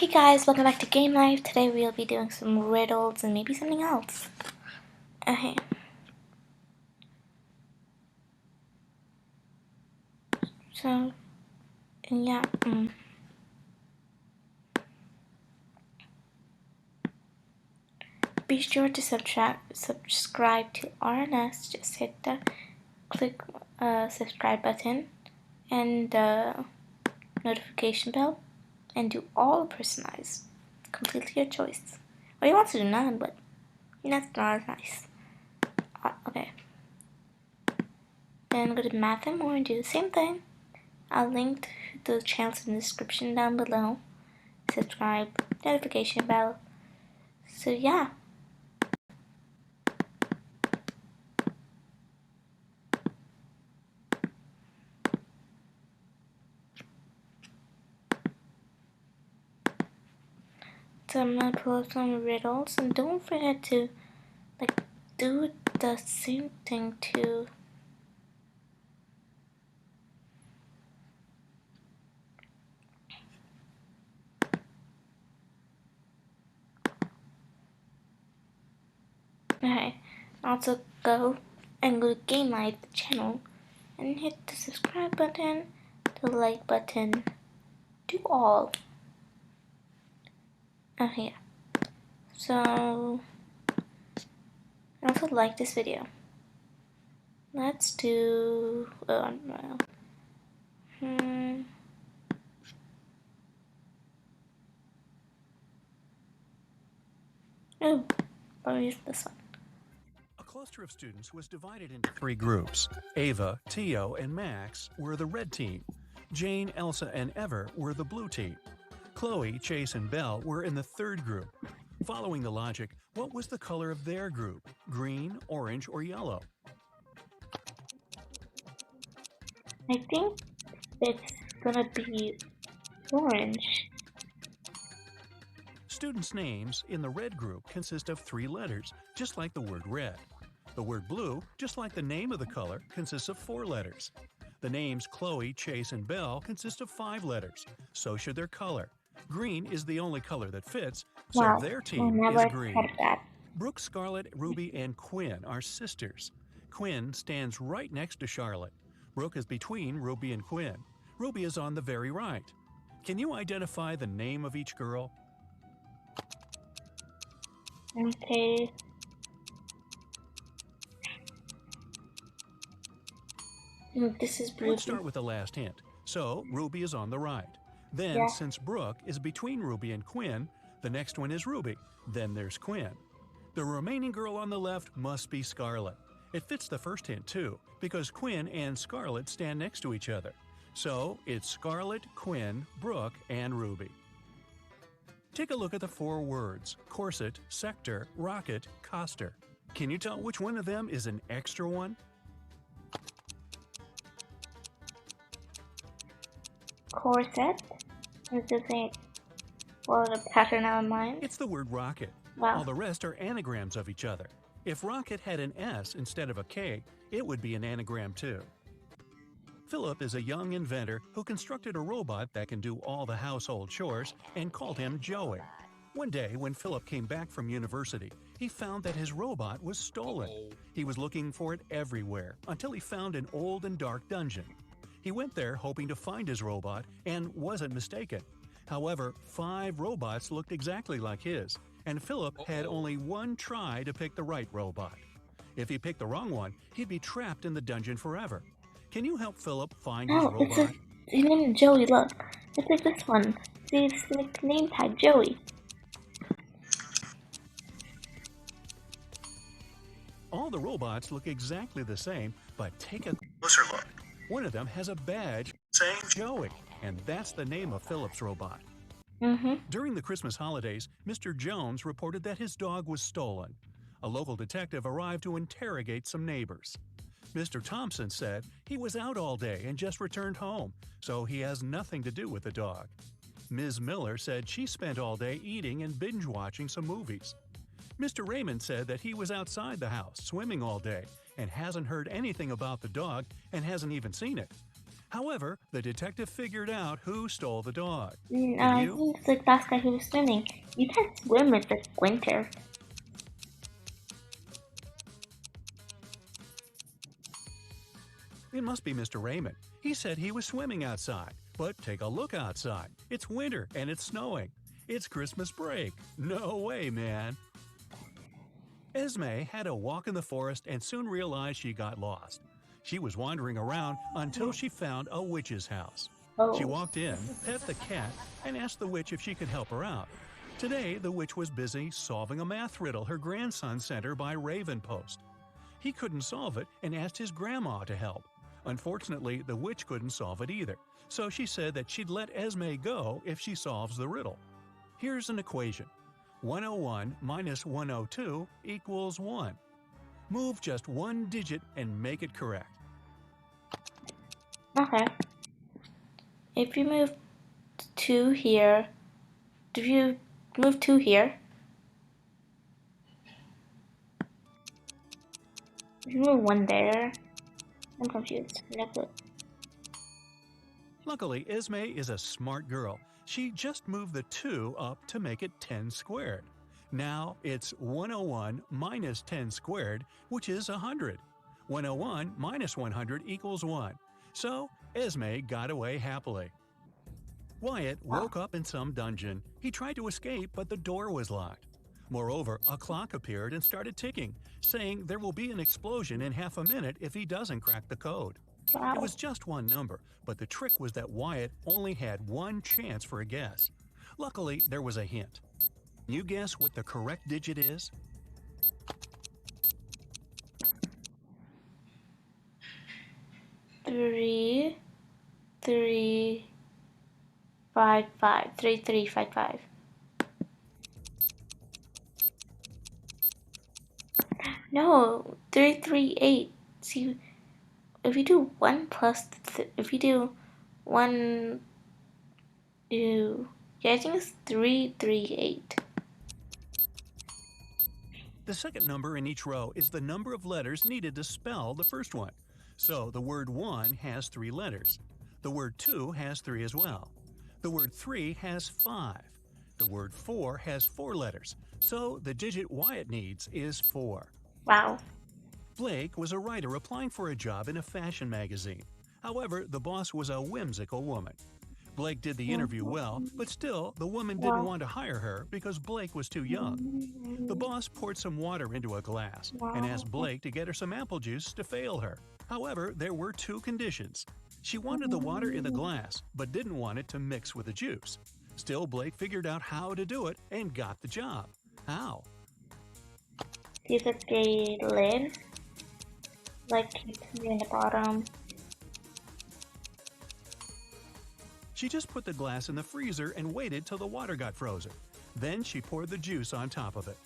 Hey guys, welcome back to Game Life. Today we'll be doing some riddles and maybe something else. Okay. So, yeah. Be sure to subscribe to RNS. Just hit the click subscribe button and the notification bell, and do all personalized. Completely your choice. Or you want to do none, but that's not as nice. Okay. Then go to Math and More and do the same thing. I'll link the channels in the description down below. Subscribe, notification bell. So yeah. So I'm gonna pull up some riddles, and don't forget to do the same thing too. Okay. Also go to Game Life channel and hit the subscribe button, the like button, do all. Okay. So also like this video. Let's do. Oh no. Oh, I'll use this one. A cluster of students was divided into three groups. Ava, Tio, and Max were the red team. Jane, Elsa, and Ever were the blue team. Chloe, Chase, and Belle were in the third group. Following the logic, what was the color of their group? Green, orange, or yellow? I think it's gonna be orange. Students' names in the red group consist of three letters, just like the word red. The word blue, just like the name of the color, consists of four letters. The names Chloe, Chase, and Belle consist of 5 letters. So should their color. Green is the only color that fits, so Wow, their I team never is green. thought of that. Brooke, Scarlett, Ruby, and Quinn are sisters. Quinn stands right next to Charlotte. Brooke is between Ruby and Quinn. Ruby is on the very right. Can you identify the name of each girl? Okay. This is Ruby. Let's start with the last hint. So, Ruby is on the right. Then, Yeah. since Brooke is between Ruby and Quinn, the next one is Ruby. Then there's Quinn. The remaining girl on the left must be Scarlett. It fits the first hint too, because Quinn and Scarlett stand next to each other. So, it's Scarlett, Quinn, Brooke, and Ruby. Take a look at the 4 words: corset, sector, rocket, coster. Can you tell which one of them is an extra one? Corset. Is this a the pattern out of mine? It's the word rocket. Wow. All the rest are anagrams of each other. If rocket had an S instead of a K, it would be an anagram too. Philip is a young inventor who constructed a robot that can do all the household chores and called him Joey. One day, when Philip came back from university, he found that his robot was stolen. He was looking for it everywhere until he found an old and dark dungeon. He went there hoping to find his robot and wasn't mistaken. However, 5 robots looked exactly like his, and Philip had only one try to pick the right robot. If he picked the wrong one, he'd be trapped in the dungeon forever. Can you help Philip find his Oh, robot? his name is Joey. Look, it's like this one. See, it's like name tag Joey. All the robots look exactly the same, but take a closer look. One of them has a badge saying Joey, and that's the name of Philip's robot. During the Christmas holidays, Mr. Jones reported that his dog was stolen. A local detective arrived to interrogate some neighbors. Mr. Thompson said he was out all day and just returned home, so he has nothing to do with the dog. Ms. Miller said she spent all day eating and binge-watching some movies. Mr. Raymond said that he was outside the house swimming all day and hasn't heard anything about the dog and hasn't even seen it. However, the detective figured out who stole the dog. Can I you? think it's the last guy who was swimming. You can't swim if it's winter. It must be Mr. Raymond. He said he was swimming outside. But take a look outside. It's winter and it's snowing. It's Christmas break. No way, man. Esme had a walk in the forest and soon realized she got lost. She was wandering around until she found a witch's house. She Oh, walked in, pet the cat, and asked the witch if she could help her out. Today, the witch was busy solving a math riddle her grandson sent her by Raven Post. He couldn't solve it and asked his grandma to help. Unfortunately, the witch couldn't solve it either, so she said that she'd let Esme go if she solves the riddle. Here's an equation. 101 minus 102 equals 1. Move just one digit and make it correct. okay. If you move 2 here, if you move 2 here, if you move 1 there, I'm confused. Next look. Luckily, Esme is a smart girl. She just moved the 2 up to make it 10 squared. Now it's 101 minus 10 squared, which is 100. 101 minus 100 equals 1. So Esme got away happily. Wyatt woke up in some dungeon. He tried to escape, but the door was locked. Moreover, a clock appeared and started ticking, saying there will be an explosion in half a minute if he doesn't crack the code. Wow. It was just one number, but the trick was that Wyatt only had one chance for a guess. Luckily, there was a hint. Can you guess what the correct digit is? Three, 3, 5, 5. 3, 3, 5, 5. No, 3, 3, 8. See, if you do 1 plus, if you do 1, 2, yeah, I think it's 3, 3, 8. The second number in each row is the number of letters needed to spell the first one. So the word 1 has 3 letters. The word 2 has 3 as well. The word 3 has 5. The word 4 has 4 letters. So the digit Wyatt needs is 4. Wow. Blake was a writer applying for a job in a fashion magazine. However, the boss was a whimsical woman. Blake did the interview well, but still, the woman didn't want to hire her because Blake was too young. The boss poured some water into a glass and asked Blake to get her some apple juice to fail her. However, there were 2 conditions. She wanted the water in the glass, but didn't want it to mix with the juice. Still, Blake figured out how to do it and got the job. How? Use a lid, like keep it in the bottom. She just put the glass in the freezer and waited till the water got frozen. Then she poured the juice on top of it.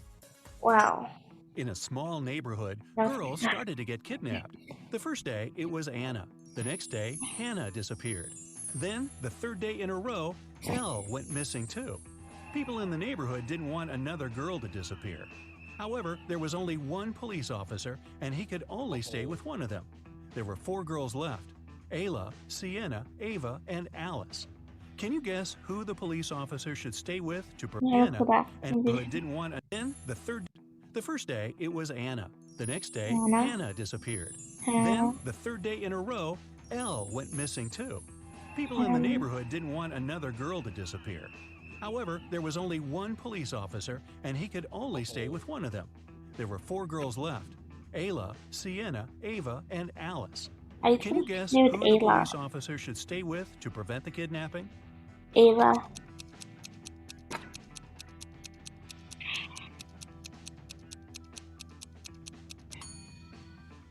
Wow. In a small neighborhood, That's girls started to get kidnapped. The first day, it was Anna. The next day, Hannah disappeared. Then, the third day in a row, Elle went missing too. People in the neighborhood didn't want another girl to disappear. However, there was only one police officer, and he could only stay with one of them. There were 4 girls left: Ayla, Sienna, Ava, and Alice. Can you guess who the police officer should stay with to prevent Anna? And who didn't want a then the first day it was Anna. The next day Hannah disappeared. Then the third day in a row, Elle went missing too. People in the neighborhood didn't want another girl to disappear. However, there was only one police officer, and he could only stay with one of them. There were 4 girls left: Ayla, Sienna, Ava, and Alice. Can you guess who the police officer should stay with to prevent the kidnapping? Ava.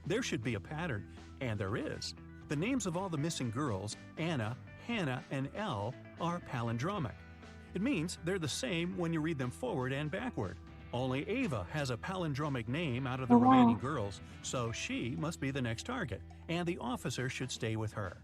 There should be a pattern, and there is. The names of all the missing girls, Anna, Hannah, and Elle, are palindromic. It means they're the same when you read them forward and backward. Only Ava has a palindromic name out of the remaining girls, so she must be the next target, and the officer should stay with her.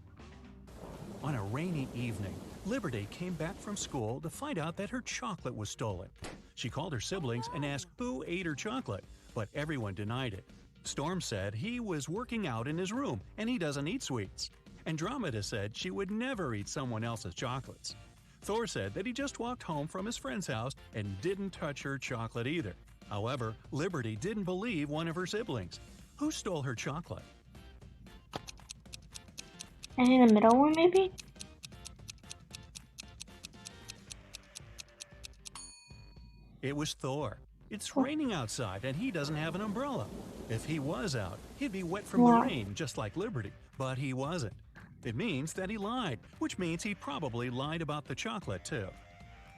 On a rainy evening, Liberty came back from school to find out that her chocolate was stolen. She called her siblings and asked who ate her chocolate, but everyone denied it. Storm said he was working out in his room and he doesn't eat sweets. Andromeda said she would never eat someone else's chocolates. Thor said that he just walked home from his friend's house and didn't touch her chocolate either. However, Liberty didn't believe one of her siblings. Who stole her chocolate? I think the middle one, maybe? It was Thor. It's raining outside and he doesn't have an umbrella. If he was out, he'd be wet from the rain, just like Liberty, but he wasn't. It means that he lied, which means he probably lied about the chocolate too.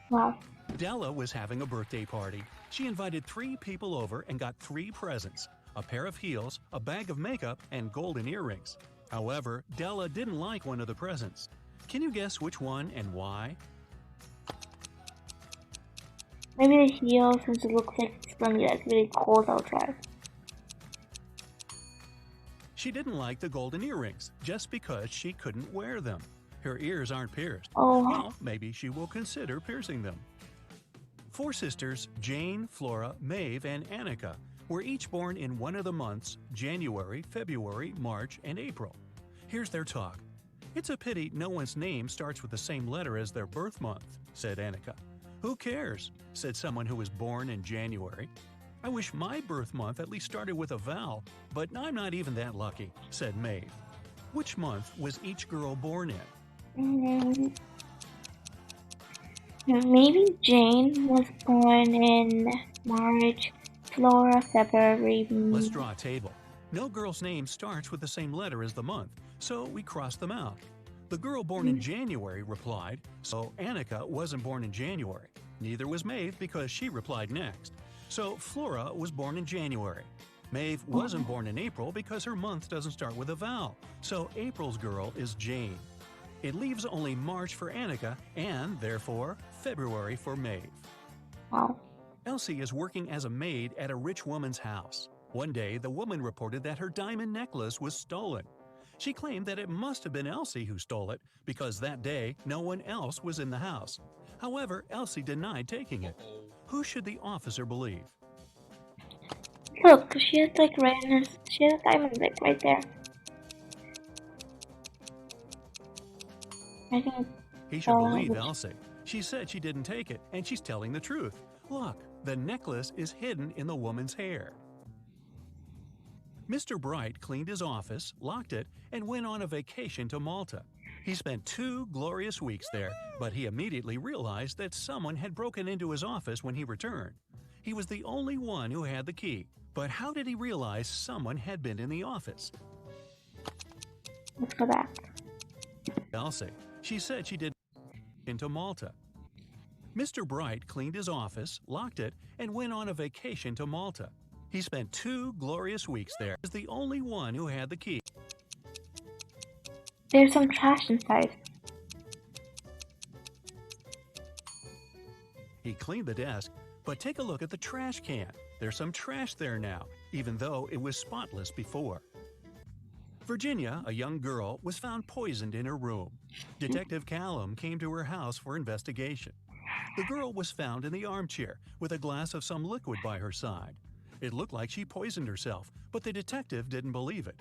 Wow. Della was having a birthday party. She invited 3 people over and got 3 presents: a pair of heels, a bag of makeup, and golden earrings. However, Della didn't like one of the presents. Can you guess which one and why? Maybe the heel, since it looks like it's gonna be like really cold outside. She didn't like the golden earrings just because she couldn't wear them. Her ears aren't pierced. Oh. Well, maybe she will consider piercing them. 4 sisters, Jane, Flora, Maeve, and Annika, were each born in one of the months, January, February, March, and April. Here's their talk. "It's a pity no one's name starts with the same letter as their birth month," said Annika. "Who cares?" said someone who was born in January. "I wish my birth month at least started with a vowel, but I'm not even that lucky," said Maeve. Which month was each girl born in? Maybe Jane was born in March, Flora, February. Let's draw a table. No girl's name starts with the same letter as the month, so we cross them out. The girl born in January replied, so Annika wasn't born in January. Neither was Maeve because she replied next. So Flora was born in January. Maeve wasn't born in April because her month doesn't start with a vowel, so April's girl is Jane. It leaves only March for Annika and, therefore, February for Maeve. Wow. Elsie is working as a maid at a rich woman's house. One day, the woman reported that her diamond necklace was stolen. She claimed that it must have been Elsie who stole it because that day no one else was in the house. However, Elsie denied taking it. Who should the officer believe? Look, she has like she has a diamond like right there. I think he should believe Elsie. She said she didn't take it, and she's telling the truth. Look, the necklace is hidden in the woman's hair. Mr. Bright cleaned his office, locked it, and went on a vacation to Malta. He spent 2 glorious weeks there, but he immediately realized that someone had broken into his office when he returned. He was the only one who had the key, but how did he realize someone had been in the office? Let's go back. Elsie. She said she did into Malta. Mr. Bright cleaned his office, locked it, and went on a vacation to Malta. He spent 2 glorious weeks there. He was the only one who had the key. There's some trash inside. He cleaned the desk, but take a look at the trash can. There's some trash there now, even though it was spotless before. Virginia, a young girl, was found poisoned in her room. Detective Callum came to her house for investigation. The girl was found in the armchair with a glass of some liquid by her side. It looked like she poisoned herself, but the detective didn't believe it.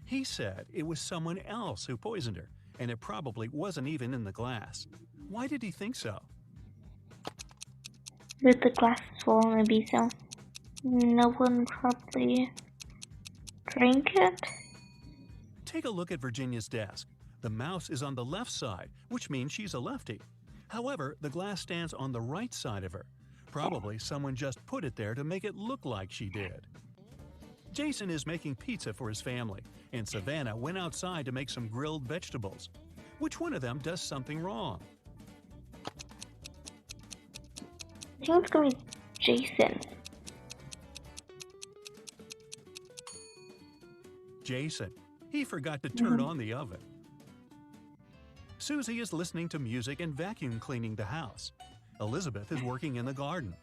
He said it was someone else who poisoned her, and it probably wasn't even in the glass. Why did he think so? With the glass full, maybe so. No one probably drank it. Take a look at Virginia's desk. The mouse is on the left side, which means she's a lefty. However, the glass stands on the right side of her. Probably someone just put it there to make it look like she did. Jason is making pizza for his family, and Savannah went outside to make some grilled vegetables. Which one of them does something wrong? I think it's gonna be Jason. Jason. He forgot to turn on the oven. Susie is listening to music and vacuum cleaning the house. Elizabeth is working in the garden.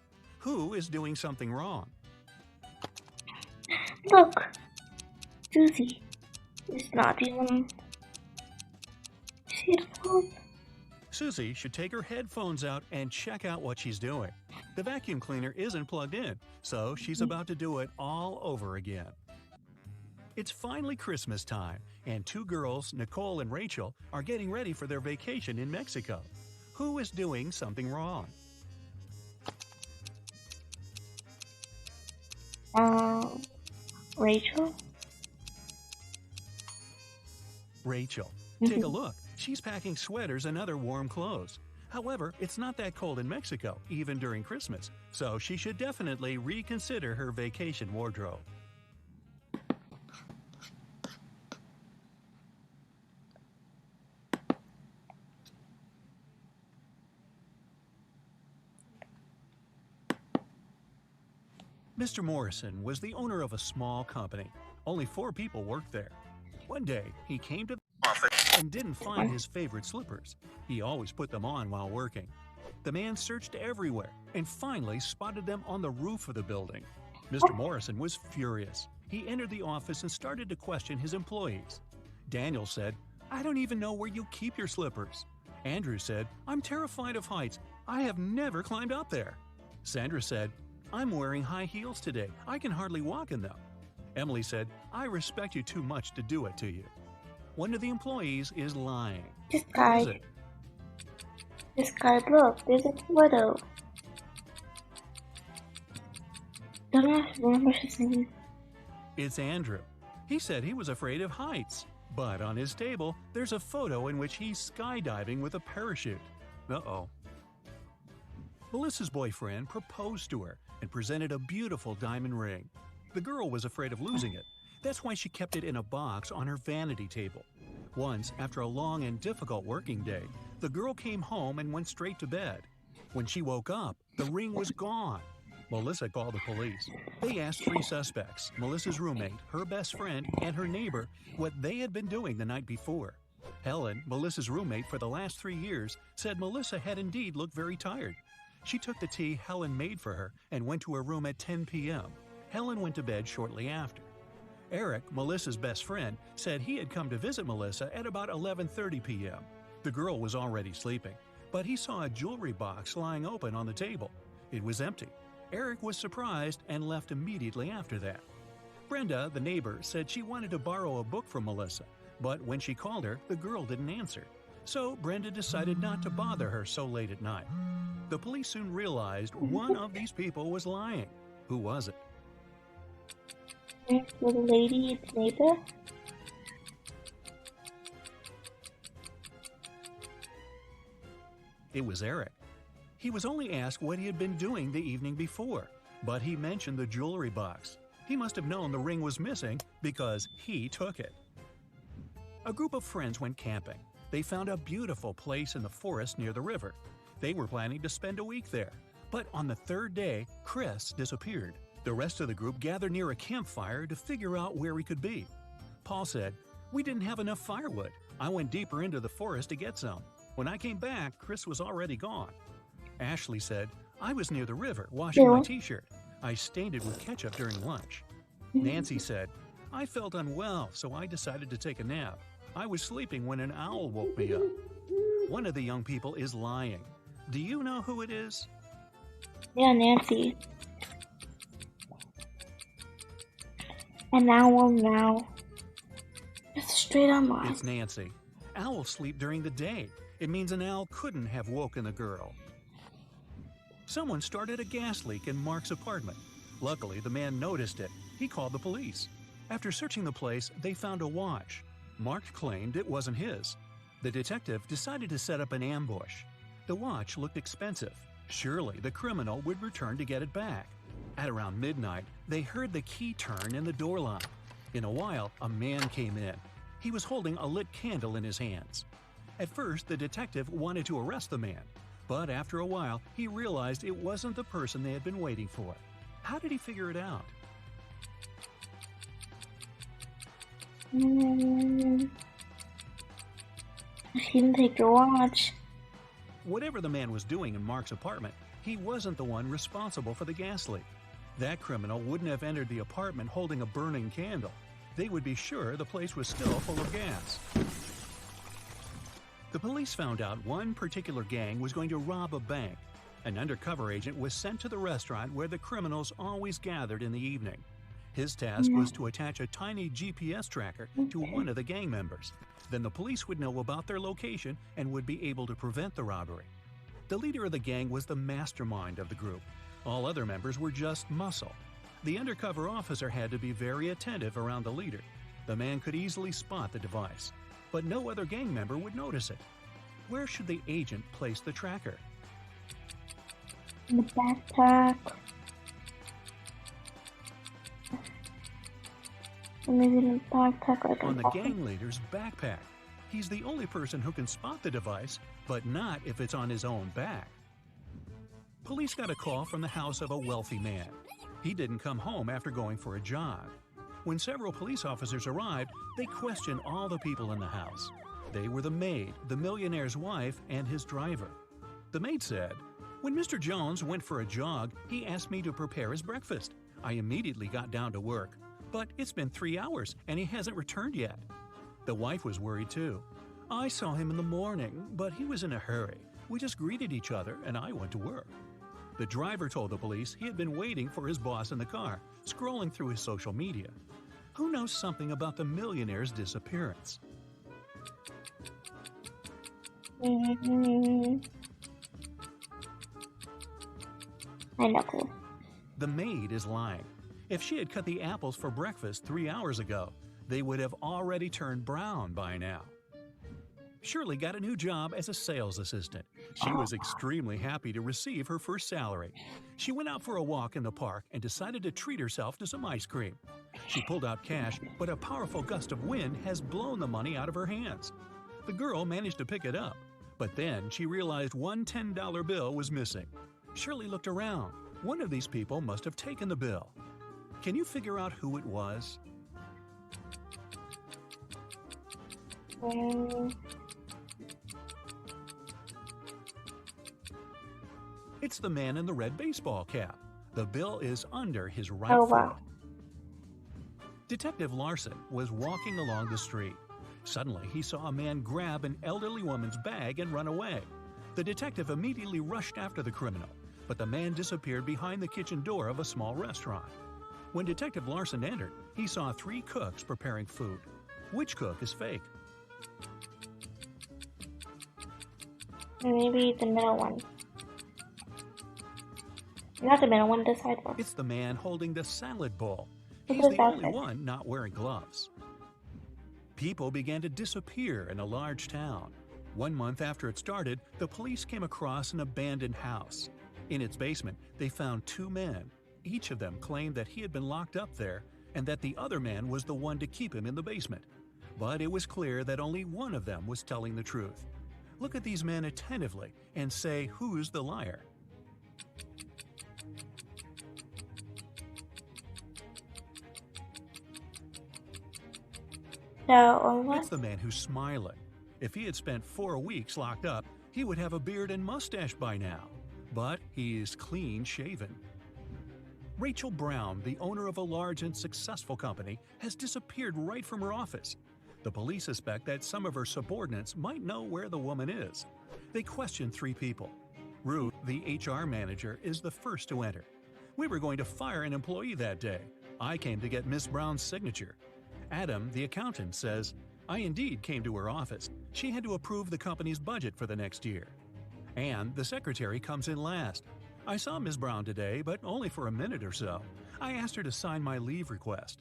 Who is doing something wrong? Look, Susie is not even. See the phone? Susie should take her headphones out and check out what she's doing. The vacuum cleaner isn't plugged in, so she's about to do it all over again. It's finally Christmas time, and two girls, Nicole and Rachel, are getting ready for their vacation in Mexico. Who is doing something wrong? Rachel? Rachel. Take a look. She's packing sweaters and other warm clothes. However, it's not that cold in Mexico, even during Christmas, so she should definitely reconsider her vacation wardrobe. Mr. Morrison was the owner of a small company. Only 4 people worked there. One day, he came to the office and didn't find his favorite slippers. He always put them on while working. The man searched everywhere and finally spotted them on the roof of the building. Mr. Morrison was furious. He entered the office and started to question his employees. Daniel said, "I don't even know where you keep your slippers." Andrew said, "I'm terrified of heights. I have never climbed up there." Sandra said, "I'm wearing high heels today. I can hardly walk in them." Emily said, "I respect you too much to do it to you." One of the employees is lying. This Who guy. is it? This guy, look, there's a photo. Don't I remember his name? It's Andrew. He said he was afraid of heights. But on his table, there's a photo in which he's skydiving with a parachute. Uh-oh. Melissa's boyfriend proposed to her and presented a beautiful diamond ring. The girl was afraid of losing it. That's why she kept it in a box on her vanity table. Once, after a long and difficult working day, the girl came home and went straight to bed. When she woke up, the ring was gone. Melissa called the police. They asked 3 suspects, Melissa's roommate, her best friend, and her neighbor, what they had been doing the night before. Helen, Melissa's roommate for the last 3 years, said Melissa had indeed looked very tired. She took the tea Helen made for her and went to her room at 10 p.m. Helen went to bed shortly after. Eric, Melissa's best friend, said he had come to visit Melissa at about 11:30 p.m. The girl was already sleeping, but he saw a jewelry box lying open on the table. It was empty. Eric was surprised and left immediately after that. Brenda, the neighbor, said she wanted to borrow a book from Melissa, but when she called her, the girl didn't answer. So Brenda decided not to bother her so late at night. The police soon realized one of these people was lying. Who was it? The lady, its neighbor. It was Eric. He was only asked what he had been doing the evening before, but he mentioned the jewelry box. He must have known the ring was missing because he took it. A group of friends went camping. They found a beautiful place in the forest near the river. They were planning to spend a week there, but on the 3rd day, Chris disappeared. The rest of the group gathered near a campfire to figure out where he could be. Paul said, "We didn't have enough firewood. I went deeper into the forest to get some. When I came back, Chris was already gone." Ashley said, "I was near the river washing my t-shirt. I stained it with ketchup during lunch." Nancy said, "I felt unwell, so I decided to take a nap. I was sleeping when an owl woke me up." One of the young people is lying. Do you know who it is? Yeah, Nancy. An owl now. Just straight on mine. It's Nancy. Owls sleep during the day. It means an owl couldn't have woken the girl. Someone started a gas leak in Mark's apartment. Luckily, the man noticed it. He called the police. After searching the place, they found a watch. Mark claimed it wasn't his. The detective decided to set up an ambush. The watch looked expensive. Surely the criminal would return to get it back. At around midnight, they heard the key turn in the door lock. In a while, a man came in. He was holding a lit candle in his hands. At first, the detective wanted to arrest the man, but after a while, he realized it wasn't the person they had been waiting for. How did he figure it out? He didn't take your watch. Whatever the man was doing in Mark's apartment, he wasn't the one responsible for the gas leak. That criminal wouldn't have entered the apartment holding a burning candle. They would be sure the place was still full of gas. The police found out one particular gang was going to rob a bank. An undercover agent was sent to the restaurant where the criminals always gathered in the evening. His task was to attach a tiny GPS tracker to one of the gang members. Then the police would know about their location and would be able to prevent the robbery. The leader of the gang was the mastermind of the group. All other members were just muscle. The undercover officer had to be very attentive around the leader. The man could easily spot the device, but no other gang member would notice it. Where should the agent place the tracker? In the backpack. Or maybe in the backpack like On the gang leader's backpack. He's the only person who can spot the device, but not if it's on his own back. Police got a call from the house of a wealthy man. He didn't come home after going for a jog. When several police officers arrived, they questioned all the people in the house. They were the maid, the millionaire's wife, and his driver. The maid said, "When Mr. Jones went for a jog, he asked me to prepare his breakfast. I immediately got down to work. But it's been 3 hours and he hasn't returned yet." The wife was worried too. "I saw him in the morning, but he was in a hurry. We just greeted each other and I went to work." The driver told the police he had been waiting for his boss in the car, scrolling through his social media. Who knows something about the millionaire's disappearance? I know. The maid is lying. If she had cut the apples for breakfast 3 hours ago, they would have already turned brown by now. Shirley got a new job as a sales assistant. She was extremely happy to receive her first salary. She went out for a walk in the park and decided to treat herself to some ice cream. She pulled out cash, but a powerful gust of wind has blown the money out of her hands. The girl managed to pick it up, but then she realized one $10 bill was missing. Shirley looked around. One of these people must have taken the bill. Can you figure out who it was? It's the man in the red baseball cap. The bill is under his right Oh, foot. wow. Detective Larson was walking along the street. Suddenly, he saw a man grab an elderly woman's bag and run away. The detective immediately rushed after the criminal, but the man disappeared behind the kitchen door of a small restaurant. When Detective Larson entered, he saw 3 cooks preparing food. Which cook is fake? Maybe the middle one. Not the middle one, the side one. It's the man holding the salad bowl. Look He's at his the only outfit. one not wearing gloves. People began to disappear in a large town. 1 month after it started, the police came across an abandoned house. In its basement, they found 2 men. Each of them claimed that he had been locked up there and that the other man was the one to keep him in the basement. But it was clear that only one of them was telling the truth. Look at these men attentively and say who's the liar. It's the man who's smiling. If he had spent 4 weeks locked up, he would have a beard and mustache by now. But he is clean shaven. Rachel Brown, the owner of a large and successful company, has disappeared right from her office. The police suspect that some of her subordinates might know where the woman is. They question 3 people. Ruth, the HR manager, is the first to enter. "We were going to fire an employee that day. I came to get Miss Brown's signature." Adam, the accountant, says, "I indeed came to her office. She had to approve the company's budget for the next year." And the secretary comes in last. "I saw Ms. Brown today, but only for a minute or so. I asked her to sign my leave request."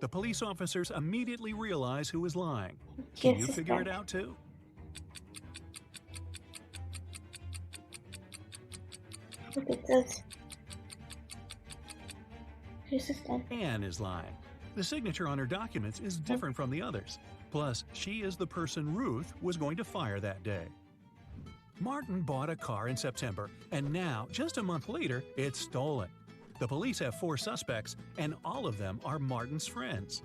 The police officers immediately realize who is lying. Can you figure it out too? Look at this. Who's this guy? Anne is lying. The signature on her documents is different from the others. Plus, she is the person Ruth was going to fire that day. Martin bought a car in September, and now, just a month later, it's stolen. The police have 4 suspects, and all of them are Martin's friends.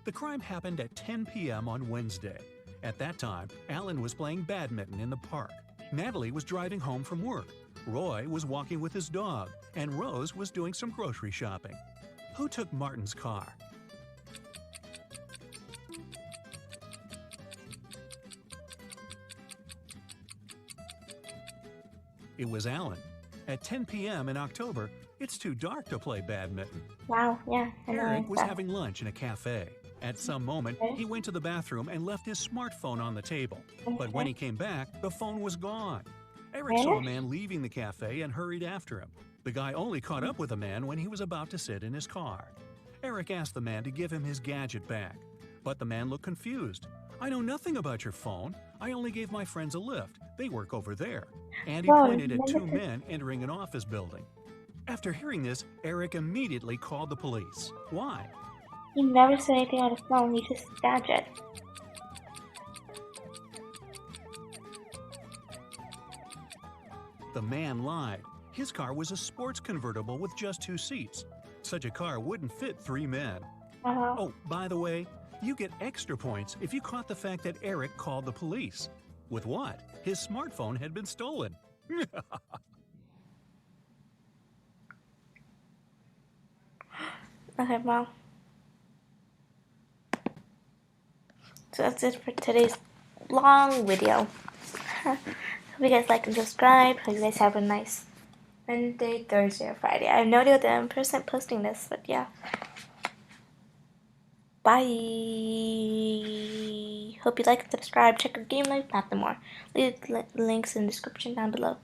The crime happened at 10 p.m. on Wednesday. At that time, Alan was playing badminton in the park. Natalie was driving home from work. Roy was walking with his dog, and Rose was doing some grocery shopping. Who took Martin's car? It was Alan. At 10 p.m. in October, It's too dark to play badminton. Wow, yeah, annoying Eric was stuff. having lunch in a cafe. At some moment, Okay, he went to the bathroom and left his smartphone on the table. But when okay. he came back, the phone was gone. Eric saw a Vanished? man leaving the cafe and hurried after him. The guy only caught up with the man when he was about to sit in his car. Eric asked the man to give him his gadget back. But the man looked confused. I know nothing about your phone. I only gave my friends a lift. They work over there. And he Whoa, pointed at remember two to... men entering an office building. After hearing this, Eric immediately called the police. Why? He never said anything on his phone, he just gadget. The man lied. His car was a sports convertible with just 2 seats. Such a car wouldn't fit 3 men. Uh-huh. Oh, by the way, you get extra points if you caught the fact that Eric called the police. With what? His smartphone had been stolen. Okay, well. So that's it for today's long video. Hope you guys like and subscribe. Hope you guys have a nice Wednesday, Thursday, or Friday. I have no idea what the person posting this, but yeah. Bye. Hope you like and subscribe. Check our game life, not the more. Leave links in the description down below.